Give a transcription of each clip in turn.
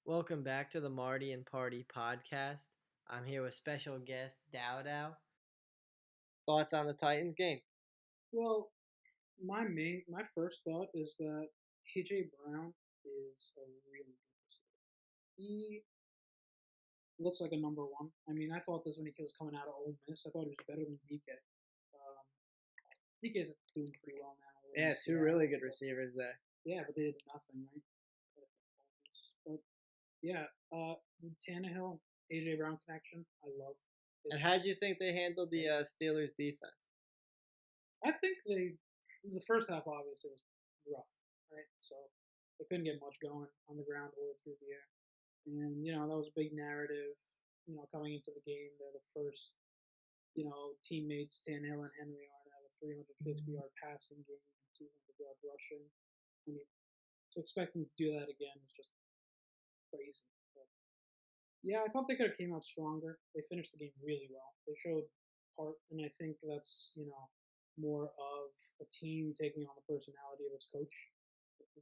Welcome back to the Marty and Party podcast. I'm here with special guest Dow Dow. Thoughts on the Titans game? Well, my first thought is that AJ Brown is a really good receiver. He looks like a number one. I mean, I thought this when he was coming out of Ole Miss. I thought he was better than DK. Um, DK's doing pretty well now. Yeah, two really good receivers there. Yeah, but they did nothing, right? But yeah, Tannehill, AJ Brown connection, I love. And how did you think they handled the Steelers defense? I think the first half obviously was rough, right? So they couldn't get much going on the ground or through the air. And, that was a big narrative, coming into the game. They're the first, teammates, Tannehill and Henry are to have a 350-yard passing game and 200-yard rushing. I mean, to expect them to do that again is just crazy. But, yeah, I thought they could have came out stronger. They finished the game really well. They showed heart, and I think that's, more of a team taking on the personality of its coach.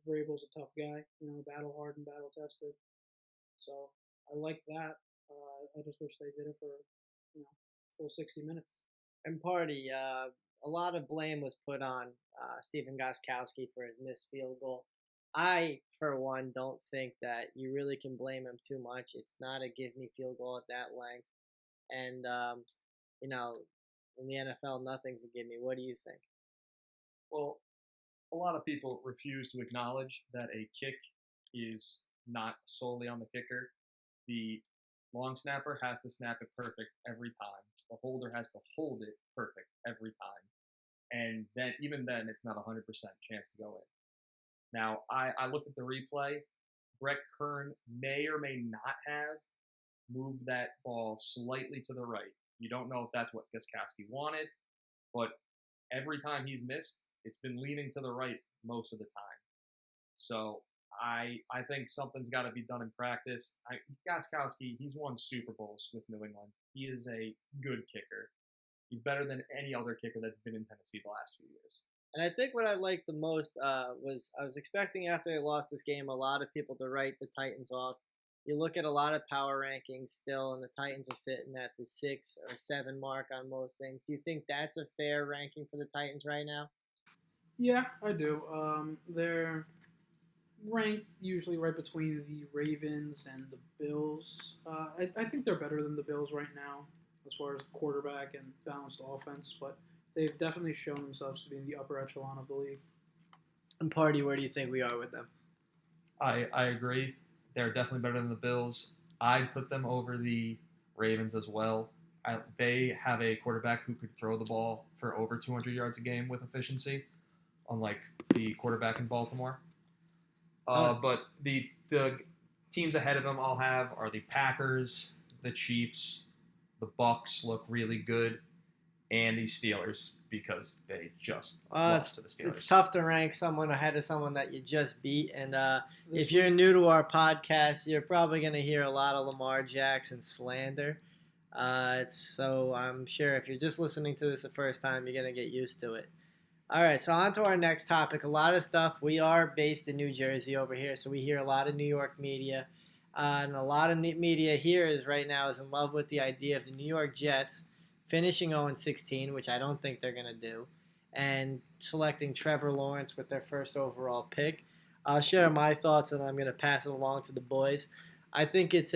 Vrabel's a tough guy, battle hardened, battle tested. So I like that. I just wish they did it for, full 60 minutes. And Party, a lot of blame was put on Stephen Gostkowski for his missed field goal. I, for one, don't think that you really can blame him too much. It's not a give me field goal at that length. And, in the NFL, nothing's a gimme. What do you think? Well, a lot of people refuse to acknowledge that a kick is not solely on the kicker. The long snapper has to snap it perfect every time. The holder has to hold it perfect every time. And then even then, it's not a 100% chance to go in. Now, I looked at the replay. Brett Kern may or may not have moved that ball slightly to the right. You don't know if that's what Gostkowski wanted, but every time he's missed, it's been leaning to the right most of the time. So I think something's got to be done in practice. Gostkowski, he's won Super Bowls with New England. He is a good kicker. He's better than any other kicker that's been in Tennessee the last few years. And I think what I liked the most was I was expecting after they lost this game a lot of people to write the Titans off. You look at a lot of power rankings still, and the Titans are sitting at the 6 or 7 mark on most things. Do you think that's a fair ranking for the Titans right now? Yeah, I do. They're ranked usually right between the Ravens and the Bills. I think they're better than the Bills right now as far as quarterback and balanced offense, but they've definitely shown themselves to be in the upper echelon of the league. And Party, where do you think we are with them? I agree. They're definitely better than the Bills. I'd put them over the Ravens as well. They have a quarterback who could throw the ball for over 200 yards a game with efficiency, unlike the quarterback in Baltimore. But the teams ahead of them I'll have are the Packers, the Chiefs, the Bucks look really good, and the Steelers because they just lost to the Steelers. It's tough to rank someone ahead of someone that you just beat. And if you're new to our podcast, you're probably going to hear a lot of Lamar Jackson slander. So I'm sure if you're just listening to this the first time, you're going to get used to it. All right, so on to our next topic. A lot of stuff. We are based in New Jersey over here, so we hear a lot of New York media. And a lot of media here is right now is in love with the idea of the New York Jets finishing 0-16, which I don't think they're going to do, and selecting Trevor Lawrence with their first overall pick. I'll share my thoughts, and I'm going to pass it along to the boys. I think it's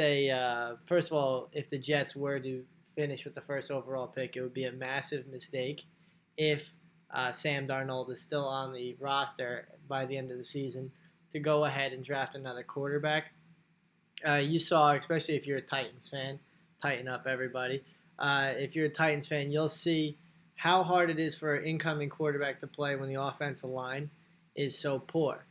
first of all, if the Jets were to finish with the first overall pick, it would be a massive mistake if Sam Darnold is still on the roster by the end of the season to go ahead and draft another quarterback. You saw, especially if you're a Titans fan, tighten up everybody. If you're a Titans fan, you'll see how hard it is for an incoming quarterback to play when the offensive line is so poor.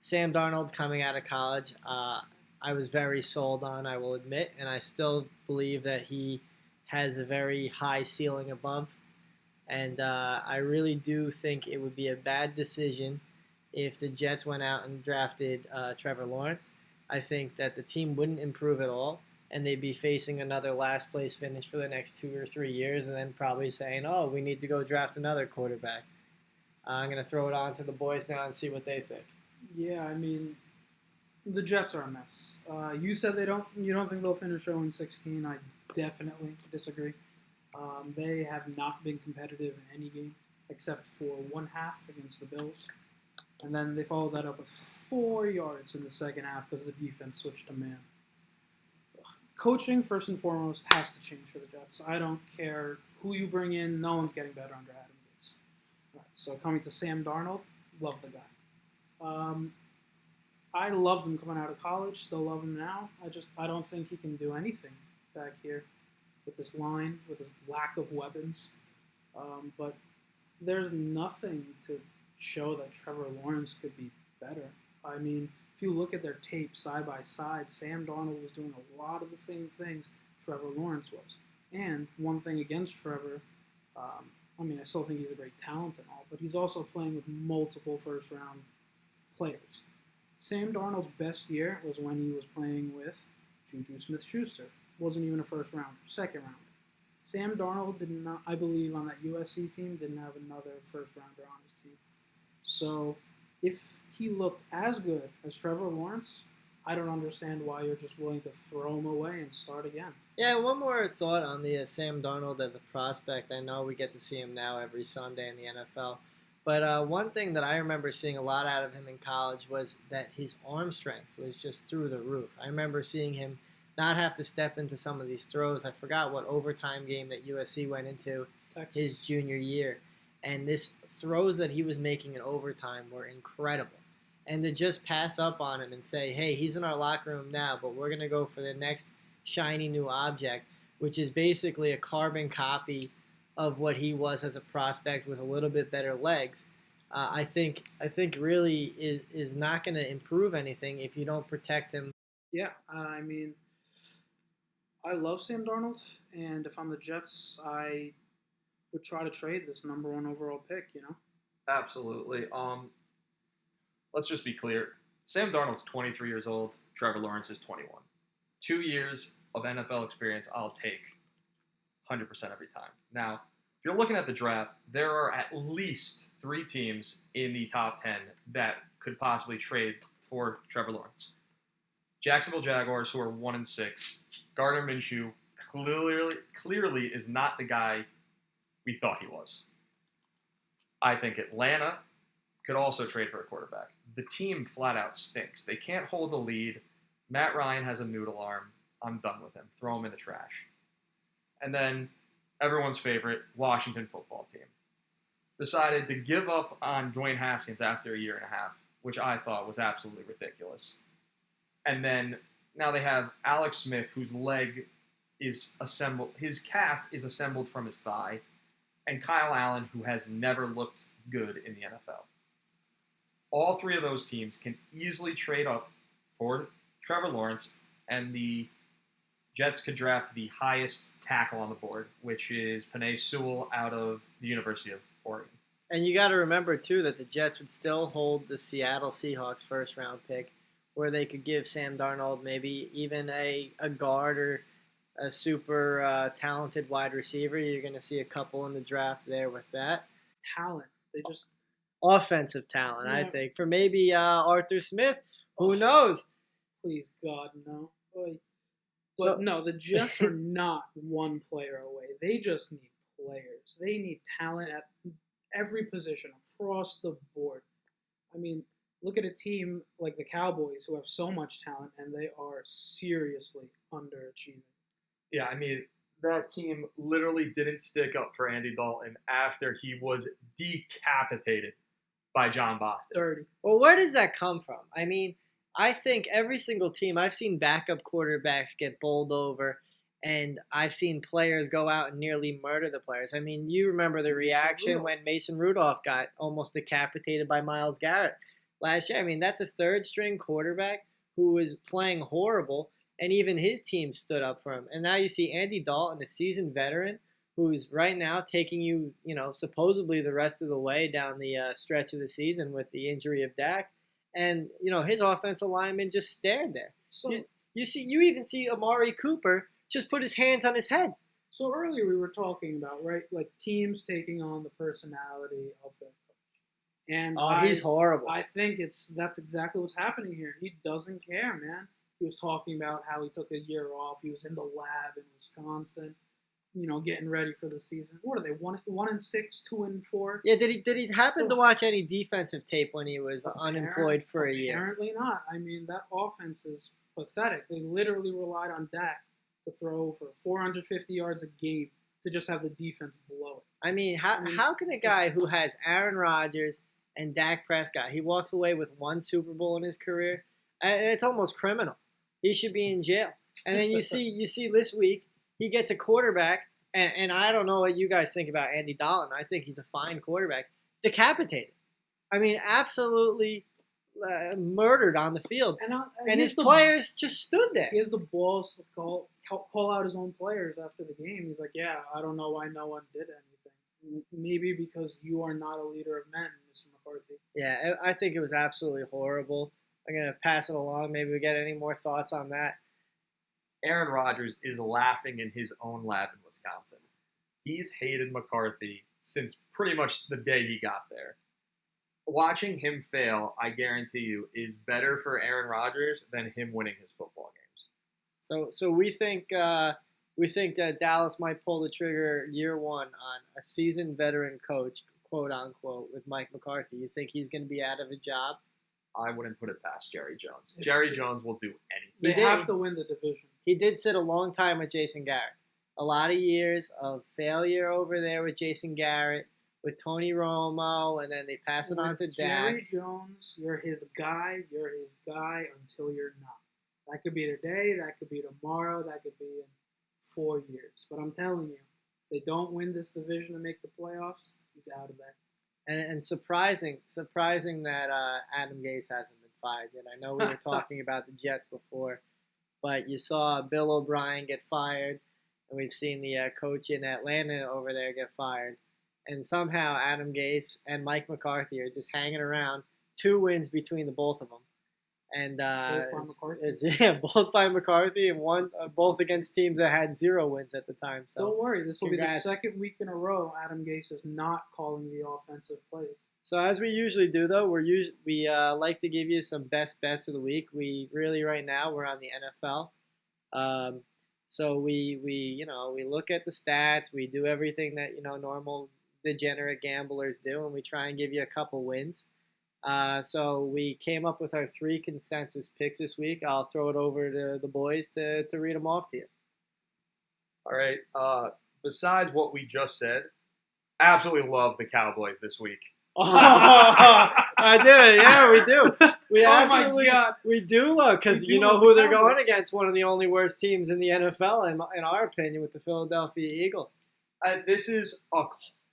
Sam Darnold coming out of college, I was very sold on, I will admit, and I still believe that he has a very high ceiling above. And I really do think it would be a bad decision if the Jets went out and drafted Trevor Lawrence. I think that the team wouldn't improve at all, and they'd be facing another last place finish for the next 2 or 3 years, and then probably saying, oh, we need to go draft another quarterback. I'm going to throw it on to the boys now and see what they think. Yeah, I mean, The Jets are a mess. You said you don't think they'll finish 0-16. I definitely disagree. They have not been competitive in any game except for one half against the Bills. And then they followed that up with 4 yards in the second half because the defense switched to man. Coaching, first and foremost, has to change for the Jets. I don't care who you bring in. No one's getting better under Adam Gase. All right, so coming to Sam Darnold, love the guy. I loved him coming out of college. Still love him now. I don't think he can do anything back here with this line, with his lack of weapons. But there's nothing to show that Trevor Lawrence could be better. I mean, if you look at their tape side by side, Sam Darnold was doing a lot of the same things Trevor Lawrence was. And one thing against Trevor, I still think he's a great talent and all, but he's also playing with multiple first-round players. Sam Darnold's best year was when he was playing with Juju Smith-Schuster. Wasn't even a first-rounder, second-rounder. Sam Darnold did not, I believe, on that USC team, didn't have another first-rounder on his team. So if he looked as good as Trevor Lawrence, I don't understand why you're just willing to throw him away and start again. Yeah, one more thought on the Sam Darnold as a prospect. I know we get to see him now every Sunday in the NFL. But one thing that I remember seeing a lot out of him in college was that his arm strength was just through the roof. I remember seeing him not have to step into some of these throws. I forgot what overtime game that USC went into his junior year. And this throws that he was making in overtime were incredible. And to just pass up on him and say, hey, he's in our locker room now, but we're going to go for the next shiny new object, which is basically a carbon copy of what he was as a prospect with a little bit better legs, I think really is not going to improve anything if you don't protect him. Yeah, I love Sam Darnold, and if I'm the Jets, I would try to trade this number 1 overall pick, Absolutely. Let's just be clear. Sam Darnold's 23 years old. Trevor Lawrence is 21. 2 years of NFL experience I'll take 100% every time. Now, if you're looking at the draft, there are at least 3 teams in the top 10 that could possibly trade for Trevor Lawrence. Jacksonville Jaguars, who are 1-6. Gardner Minshew clearly is not the guy we thought he was. I think Atlanta could also trade for a quarterback. The team flat out stinks. They can't hold the lead. Matt Ryan has a noodle arm. I'm done with him. Throw him in the trash. And then everyone's favorite, Washington football team, decided to give up on Dwayne Haskins after a year and a half, which I thought was absolutely ridiculous. And then now they have Alex Smith, whose leg is assembled, his calf is assembled from his thigh, and Kyle Allen, who has never looked good in the NFL. All 3 of those teams can easily trade up for Trevor Lawrence, and the Jets could draft the highest tackle on the board, which is Penei Sewell out of the University of Oregon. And you got to remember, too, that the Jets would still hold the Seattle Seahawks first-round pick, where they could give Sam Darnold maybe even a guard or a super talented wide receiver. You're going to see a couple in the draft there with that. Talent. They just... Offensive talent, yeah. I think. For maybe Arthur Smith. Who knows? Please, God, no. But no, the Jets are not one player away. They just need players. They need talent at every position across the board. I mean, look at a team like the Cowboys who have so much talent, and they are seriously underachieving. Yeah, I mean, that team literally didn't stick up for Andy Dalton after he was decapitated by John Boston. 30. Well, where does that come from? I mean, I think every single team, I've seen backup quarterbacks get bowled over, and I've seen players go out and nearly murder the players. I mean, you remember the reaction when Mason Rudolph got almost decapitated by Myles Garrett last year. I mean, that's a third-string quarterback who was playing horrible, and even his team stood up for him. And now you see Andy Dalton, a seasoned veteran, who's right now taking you, supposedly the rest of the way down the stretch of the season with the injury of Dak. And, his offensive lineman just stared there. So you even see Amari Cooper just put his hands on his head. So earlier we were talking about, right, like teams taking on the personality of their coach. And he's horrible. I think that's exactly what's happening here. He doesn't care, man. He was talking about how he took a year off. He was in the lab in Wisconsin, getting ready for the season. What are they? 1-6, 2-4. Yeah, did he happen to watch any defensive tape when he was unemployed for a year? Apparently not. I mean, that offense is pathetic. They literally relied on Dak to throw for 450 yards a game to just have the defense blow it. I mean, how can a guy who has Aaron Rodgers and Dak Prescott, he walks away with one Super Bowl in his career? It's almost criminal. He should be in jail. And then you see this week, he gets a quarterback, and I don't know what you guys think about Andy Dalton. I think he's a fine quarterback. Decapitated. I mean, absolutely murdered on the field. And his players just stood there. He has the balls to call out his own players after the game. He's like, yeah, I don't know why no one did anything. Maybe because you are not a leader of men, Mr. McCarthy. Yeah, I think it was absolutely horrible. I'm going to pass it along. Maybe we get any more thoughts on that. Aaron Rodgers is laughing in his own lab in Wisconsin. He's hated McCarthy since pretty much the day he got there. Watching him fail, I guarantee you, is better for Aaron Rodgers than him winning his football games. So we think that Dallas might pull the trigger year one on a seasoned veteran coach, quote unquote, with Mike McCarthy. You think he's going to be out of a job? I wouldn't put it past Jerry Jones. Jerry Jones will do anything. They have to win the division. He did sit a long time with Jason Garrett. A lot of years of failure over there with Jason Garrett, with Tony Romo, and then they pass it on to Dak. Jerry Jones, you're his guy until you're not. That could be today, that could be tomorrow, that could be in 4 years. But I'm telling you, if they don't win this division and make the playoffs, he's out of there. And surprising that Adam Gase hasn't been fired yet. I know we were talking about the Jets before, but you saw Bill O'Brien get fired, and we've seen the coach in Atlanta over there get fired. And somehow Adam Gase and Mike McCarthy are just hanging around. 2 wins between the both of them. And both by McCarthy, and both against teams that had 0 wins at the time. So don't worry, this will be the second week in a row Adam Gase is not calling the offensive plays. So as we usually do, though, we like to give you some best bets of the week. We really right now we're on the NFL, so we look at the stats, we do everything that normal degenerate gamblers do, and we try and give you a couple wins. So we came up with our 3 consensus picks this week. I'll throw it over to the boys to read them off to you. All right. Besides what we just said, absolutely love the Cowboys this week. I did. Yeah, we do. We do love, because you know who they're going against. One of the only worst teams in the NFL, in our opinion, with the Philadelphia Eagles. This is a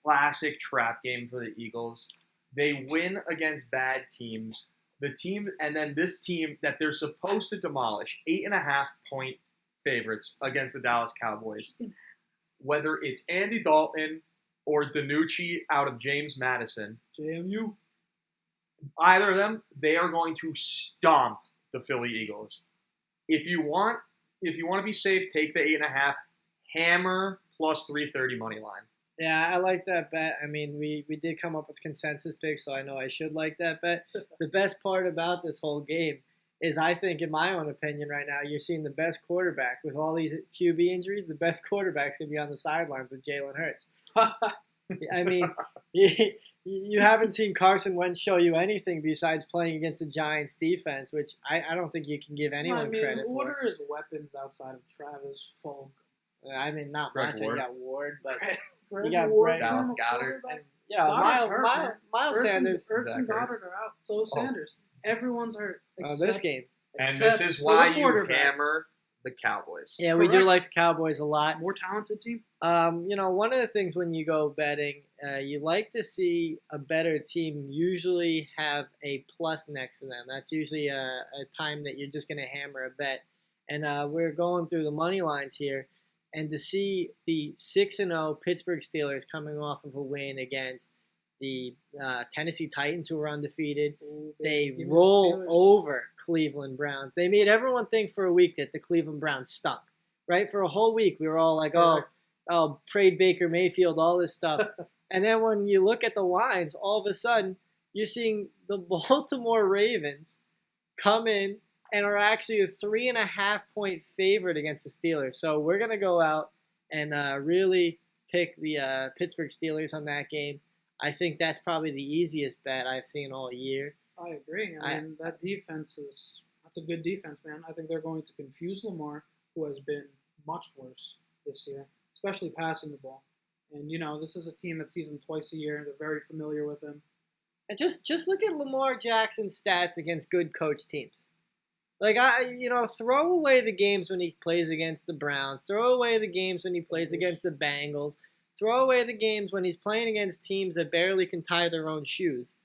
classic trap game for the Eagles. They win against bad teams. And then this team that they're supposed to demolish, 8.5-point favorites against the Dallas Cowboys. Whether it's Andy Dalton or DiNucci out of James Madison, JMU, either of them, they are going to stomp the Philly Eagles. If you want to be safe, take the 8.5. Hammer plus 330 money line. Yeah, I like that bet. I mean, we did come up with consensus picks, so I know I should like that bet. The best part about this whole game is, I think, in my own opinion right now, you're seeing the best quarterback. With all these QB injuries, the best quarterback's going to be on the sidelines with Jalen Hurts. I mean, you haven't seen Carson Wentz show you anything besides playing against the Giants defense, which I don't think you can give anyone credit for. What are his weapons outside of Travis Fulgham? I mean, not much. You got Ward, but you got Brett, Dallas Goedert. Miles Sanders. Ertz and Goddard are out. So is Sanders. Everyone's hurt. This game. And this is why you hammer the Cowboys. Yeah, we do like the Cowboys a lot. More talented team. One of the things when you go betting, you like to see a better team usually have a plus next to them. That's usually a time that you're just going to hammer a bet. And we're going through the money lines here. And to see the 6-0 Pittsburgh Steelers coming off of a win against the Tennessee Titans, who were undefeated, they roll over Cleveland Browns. They made everyone think for a week that the Cleveland Browns stunk, right? For a whole week, we were all like, trade Baker Mayfield, all this stuff. And then when you look at the lines, all of a sudden, you're seeing the Baltimore Ravens come in and are actually a 3.5 point favorite against the Steelers. So we're gonna go out and really pick the Pittsburgh Steelers on that game. I think that's probably the easiest bet I've seen all year. I agree. I mean, that defense that's a good defense, man. I think they're going to confuse Lamar, who has been much worse this year, especially passing the ball. And this is a team that sees him twice a year. They're very familiar with him. And just look at Lamar Jackson's stats against good coach teams. Like throw away the games when he plays against the Browns. Throw away the games when he plays against the Bengals. Throw away the games when he's playing against teams that barely can tie their own shoes.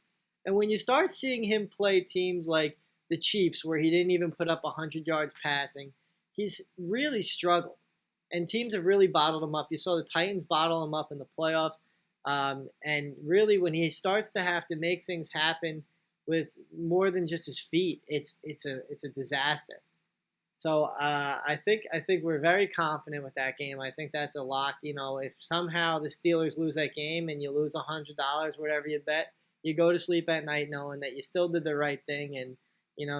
And when you start seeing him play teams like the Chiefs, where he didn't even put up 100 yards passing, he's really struggled. And teams have really bottled him up. You saw the Titans bottle him up in the playoffs. And really, when he starts to have to make things happen with more than just his feet, it's a disaster. So I think we're very confident with that game. I think that's a lock. If somehow the Steelers lose that game and you lose $100, whatever you bet, you go to sleep at night knowing that you still did the right thing. And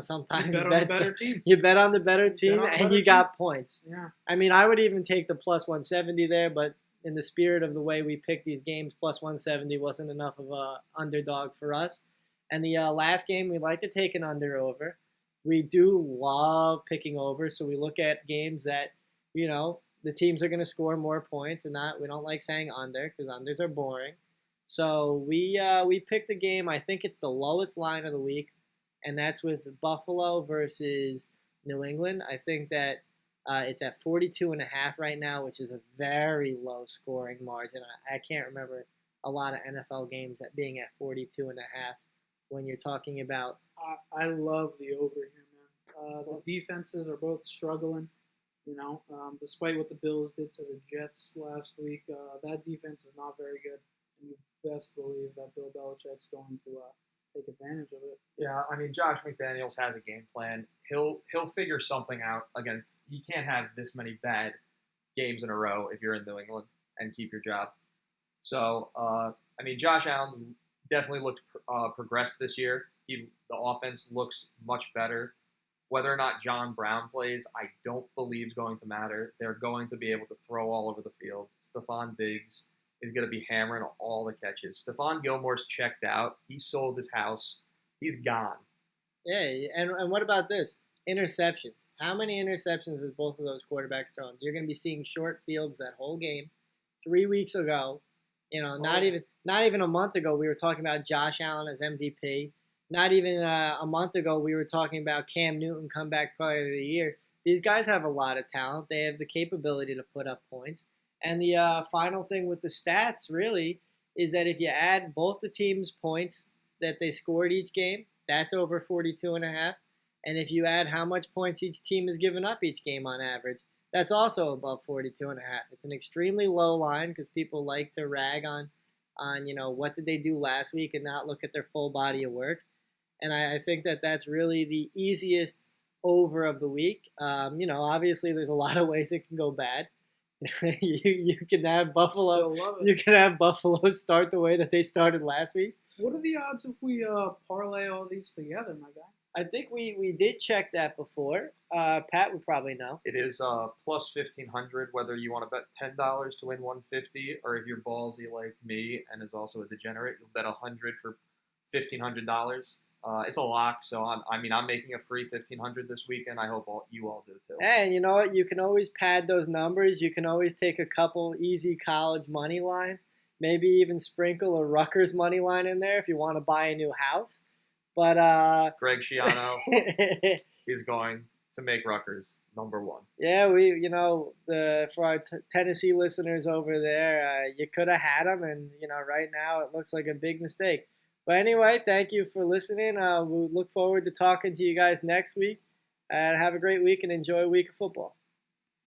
sometimes you bet on the better team. You bet on the better team, and you got points. Yeah. I mean, I would even take the plus 170 there, but in the spirit of the way we picked these games, plus 170 wasn't enough of a underdog for us. And the last game, we like to take an under-over. We do love picking over, so we look at games that, the teams are going to score more points, and we don't like saying under because unders are boring. So we picked a game. I think it's the lowest line of the week, and that's with Buffalo versus New England. I think that it's at 42.5 right now, which is a very low scoring margin. I can't remember a lot of NFL games that being at 42.5 when you're talking about. I love the over here, man. The defenses are both struggling. Despite what the Bills did to the Jets last week, that defense is not very good. And you best believe that Bill Belichick's going to take advantage of it. Yeah, I mean, Josh McDaniels has a game plan. He'll figure something out against. You can't have this many bad games in a row if you're in New England and keep your job. So, I mean, Josh Allen's definitely looked progressed this year. The offense looks much better. Whether or not John Brown plays, I don't believe is going to matter. They're going to be able to throw all over the field. Stephon Diggs is going to be hammering all the catches. Stephon Gilmore's checked out. He sold his house. He's gone. Yeah, and what about this? Interceptions. How many interceptions has both of those quarterbacks thrown? You're going to be seeing short fields that whole game. 3 weeks ago, not even a month ago, we were talking about Josh Allen as MVP. Not even a month ago, we were talking about Cam Newton comeback player of the year. These guys have a lot of talent. They have the capability to put up points. And the final thing with the stats, really, is that if you add both the teams' points that they scored each game, that's over 42.5. And if you add how much points each team has given up each game on average, that's also above 42.5. It's an extremely low line because people like to rag on what did they do last week and not look at their full body of work. And I think that that's really the easiest over of the week. Obviously there's a lot of ways it can go bad. you can have Buffalo. You can have Buffalo start the way that they started last week. What are the odds if we parlay all these together, my guy? I think we did check that before. Pat would probably know. It is plus 1,500 whether you want to bet $10 to win 150, or if you're ballsy like me and is also a degenerate, you'll bet 100 for $1,500. It's a lock, so I'm making a free $1,500 this weekend. I hope you all do too. And you know what? You can always pad those numbers. You can always take a couple easy college money lines. Maybe even sprinkle a Rutgers money line in there if you want to buy a new house. But Greg Schiano is going to make Rutgers number one. Yeah, for our Tennessee listeners over there, you could have had them, and right now it looks like a big mistake. But anyway, thank you for listening. We look forward to talking to you guys next week. And have a great week and enjoy a week of football.